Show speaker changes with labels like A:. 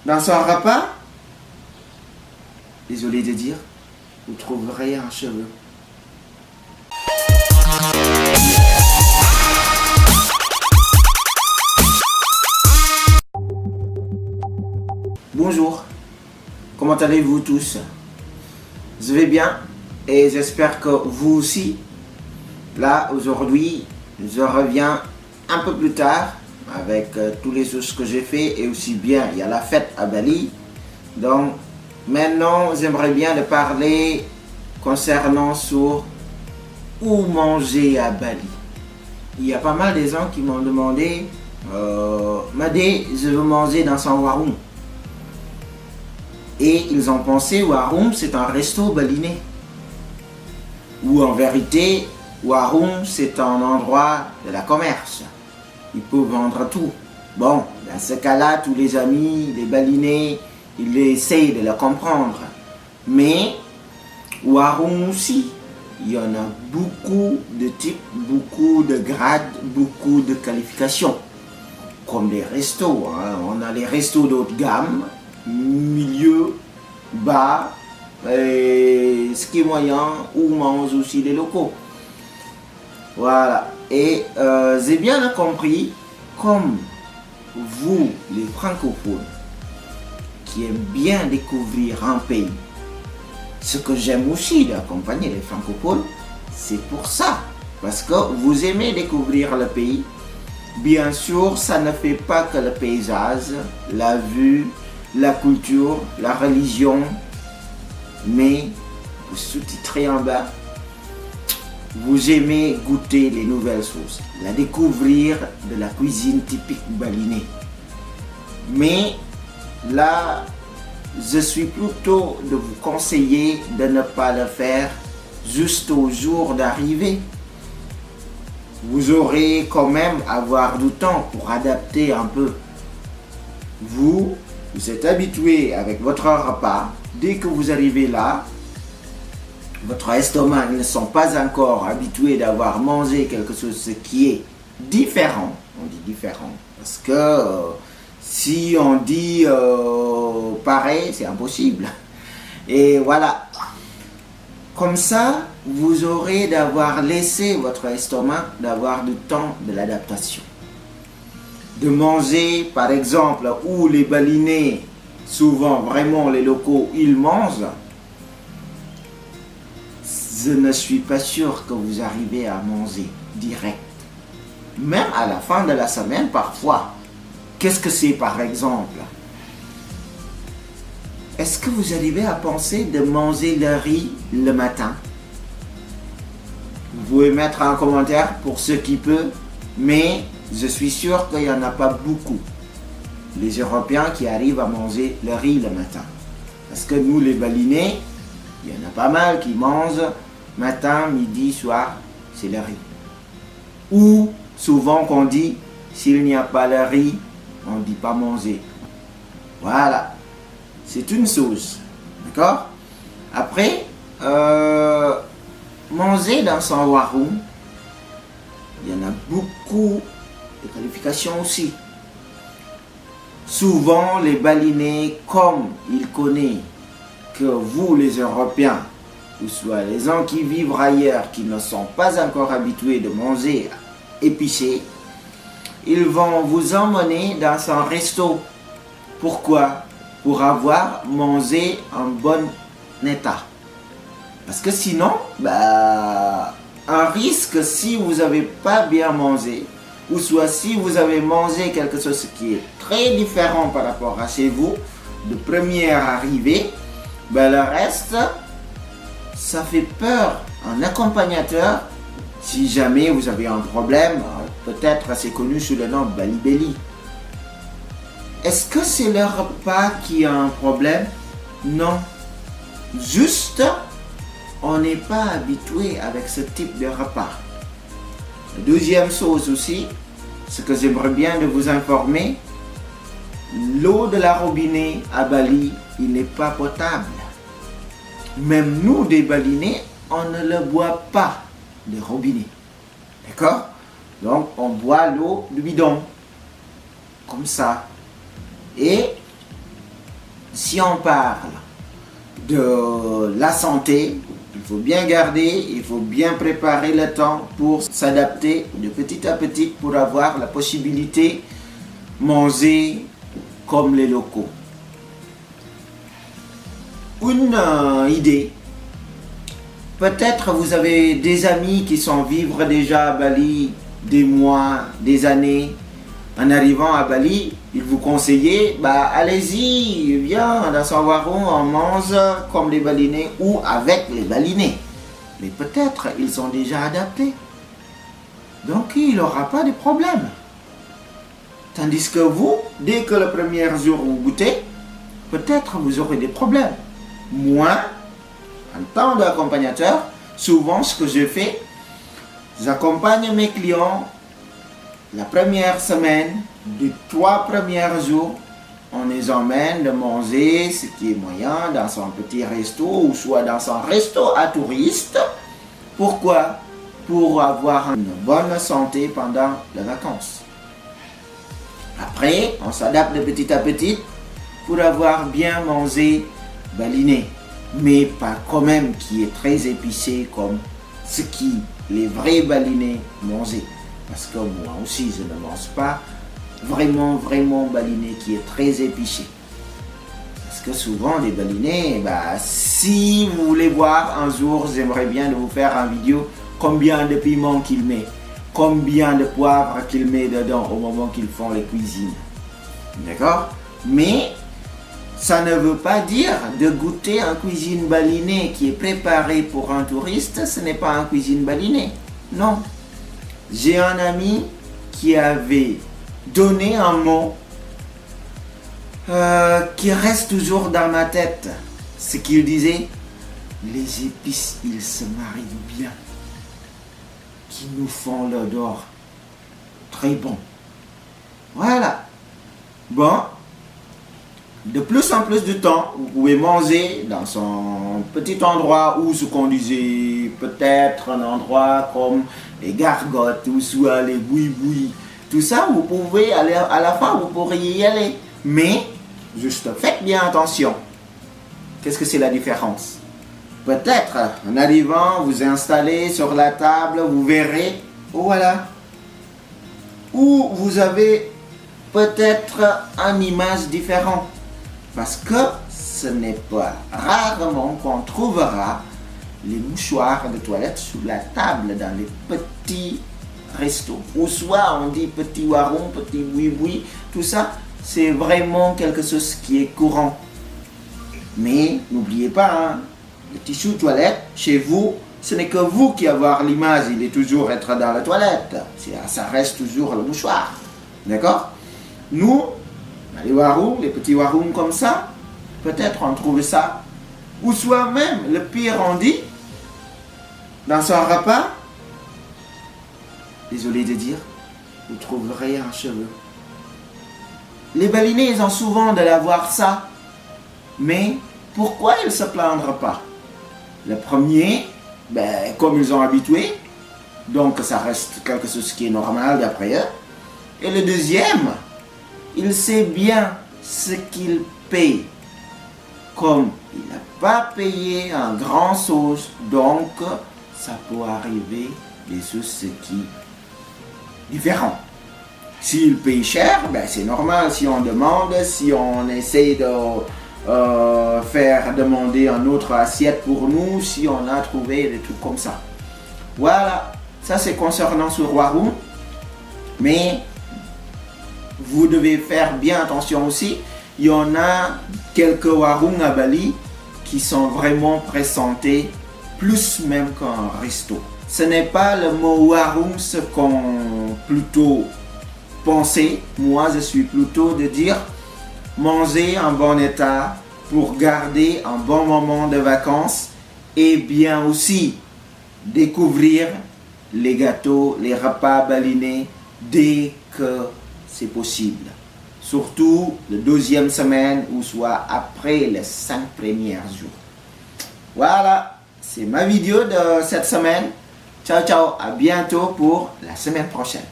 A: Dans son repas, désolé de dire, vous trouverez un cheveu. Bonjour, comment allez-vous tous? Je vais bien et j'espère que vous aussi. Là, aujourd'hui, je reviens un peu plus tard avec tous les choses que j'ai fait et aussi bien, il y a la fête à Bali. Donc, maintenant, j'aimerais bien de parler concernant sur où manger à Bali. Il y a pas mal de gens qui m'ont demandé Madé, je veux manger dans son warung. Et ils ont pensé warung, c'est un resto balinais. Ou en vérité, warung, c'est un endroit de la commerce. Ils peuvent vendre tout. Bon, dans ce cas-là, tous les amis, les balinais, ils essayent de le comprendre. Mais, warung aussi, il y en a beaucoup de types, beaucoup de grades, beaucoup de qualifications. Comme les restos, hein. On a les restos d'haute gamme, milieu, bas, et ce qui est moyen, où mangent aussi les locaux. Voilà. Et j'ai bien compris, comme vous, les francophones, qui aiment bien découvrir un pays, ce que j'aime aussi d'accompagner les francophones, c'est pour ça. Parce que vous aimez découvrir le pays. Bien sûr, ça ne fait pas que le paysage, la vue, la culture, la religion, mais vous sous-titrez en bas. Vous aimez goûter les nouvelles choses, la découvrir de la cuisine typique balinais. Mais là, je suis plutôt de vous conseiller de ne pas le faire juste au jour d'arrivée. Vous aurez quand même avoir du temps pour adapter un peu. Vous êtes habitué avec votre repas. Dès que vous arrivez là, votre estomac ne sont pas encore habitués d'avoir mangé quelque chose qui est différent. On dit différent parce que si on dit pareil, c'est impossible. Et voilà. Comme ça, vous aurez d'avoir laissé votre estomac, d'avoir du temps de l'adaptation. De manger, par exemple, où les balinais, souvent vraiment les locaux, ils mangent. Je ne suis pas sûr que vous arrivez à manger direct. Même à la fin de la semaine, parfois. Qu'est-ce que c'est, par exemple? Est-ce que vous arrivez à penser de manger le riz le matin? Vous pouvez mettre un commentaire pour ceux qui peuvent, mais je suis sûr qu'il n'y en a pas beaucoup. Les Européens qui arrivent à manger le riz le matin. Parce que nous, les Balinais, il y en a pas mal qui mangent matin, midi, soir, c'est le riz. Ou souvent qu'on dit, s'il n'y a pas le riz, on ne dit pas manger. Voilà. C'est une chose. D'accord? Après, manger dans son warung, il y en a beaucoup de qualifications aussi. Souvent, les balinais, comme ils connaissent que vous, les Européens, ou soit les gens qui vivent ailleurs, qui ne sont pas encore habitués de manger épicé, ils vont vous emmener dans un resto. Pourquoi? Pour avoir mangé en bon état. Parce que sinon, un risque si vous n'avez pas bien mangé, ou soit si vous avez mangé quelque chose qui est très différent par rapport à chez vous, de première arrivée, le reste, ça fait peur. Un accompagnateur, si jamais vous avez un problème, peut-être assez connu sous le nom de Balibeli. Est-ce que c'est le repas qui a un problème? Non. Juste, on n'est pas habitué avec ce type de repas. La deuxième chose aussi, ce que j'aimerais bien de vous informer, l'eau de la robinet à Bali, il n'est pas potable. Même nous, des Balinais, on ne le boit pas de robinet. D'accord? Donc, on boit l'eau du bidon. Comme ça. Et si on parle de la santé, il faut bien garder, il faut bien préparer le temps pour s'adapter de petit à petit pour avoir la possibilité de manger comme les locaux. Une idée, peut-être vous avez des amis qui sont vivre déjà à Bali des mois, des années. En arrivant à Bali, ils vous conseillaient, allez-y, viens dans son warung, on mange comme les Balinais ou avec les Balinais. Mais peut-être ils sont déjà adaptés. Donc il n'aura pas de problème. Tandis que vous, dès que le premier jour vous goûtez, peut-être vous aurez des problèmes. Moi, en tant d'accompagnateur, souvent ce que je fais, j'accompagne mes clients la première semaine, les 3 premiers jours, on les emmène de manger ce qui est moyen dans son petit resto ou soit dans son resto à touristes. Pourquoi? Pour avoir une bonne santé pendant les vacances. Après, on s'adapte de petit à petit pour avoir bien mangé balinais, mais pas quand même qui est très épicé comme ce qui les vrais balinais mangeaient. Parce que moi aussi, je ne mange pas vraiment balinais qui est très épicé. Parce que souvent, les balinais, si vous voulez voir un jour, j'aimerais bien de vous faire une vidéo combien de piment qu'il met, combien de poivre qu'il met dedans au moment qu'ils font les cuisines. D'accord? Mais ça ne veut pas dire de goûter une cuisine balinais qui est préparée pour un touriste, ce n'est pas une cuisine balinais. Non. J'ai un ami qui avait donné un mot qui reste toujours dans ma tête. Ce qu'il disait, les épices, ils se marient bien, qui nous font l'odeur très bon. Voilà. Bon, de plus en plus de temps, vous pouvez manger dans son petit endroit où se conduisait peut-être un endroit comme les gargotes ou soit les bouis-bouis. Tout ça, vous pouvez aller à la fin, vous pourriez y aller. Mais, juste faites bien attention. Qu'est-ce que c'est la différence? Peut-être, en arrivant, vous installez sur la table, vous verrez, voilà. Ou vous avez peut-être une image différente. Parce que ce n'est pas rarement qu'on trouvera les mouchoirs de toilette sous la table dans les petits restos. Ou soit on dit petit warung, petit boui-boui, tout ça, c'est vraiment quelque chose qui est courant. Mais n'oubliez pas, le tissu toilette, chez vous, ce n'est que vous qui avez l'image, il est toujours être dans la toilette. Ça reste toujours le mouchoir. D'accord? Nous, les warung, les petits warung comme ça, peut-être on trouve ça. Ou soit même, le pire on dit, dans son repas, désolé de dire, vous trouverez un cheveu. Les Balinais, ils ont souvent de l'avoir ça. Mais pourquoi ils ne se plaindront pas? Le premier, comme ils ont habitué, donc ça reste quelque chose qui est normal d'après eux. Et le deuxième, il sait bien ce qu'il paye. Comme il n'a pas payé un grand sauce, donc ça peut arriver des choses qui différentes. S'il paye cher, c'est normal. Si on demande, si on essaie de faire demander une autre assiette pour nous, si on a trouvé des trucs comme ça. Voilà, ça c'est concernant ce warung. Mais vous devez faire bien attention aussi. Il y en a quelques warung à Bali qui sont vraiment présentés plus même qu'un resto. Ce n'est pas le mot warung ce qu'on plutôt pensait. Moi, je suis plutôt de dire manger en bon état pour garder un bon moment de vacances et bien aussi découvrir les gâteaux, les repas balinais dès que c'est possible. Surtout la deuxième semaine ou soit après les 5 premiers jours. Voilà, c'est ma vidéo de cette semaine. Ciao, ciao, à bientôt pour la semaine prochaine.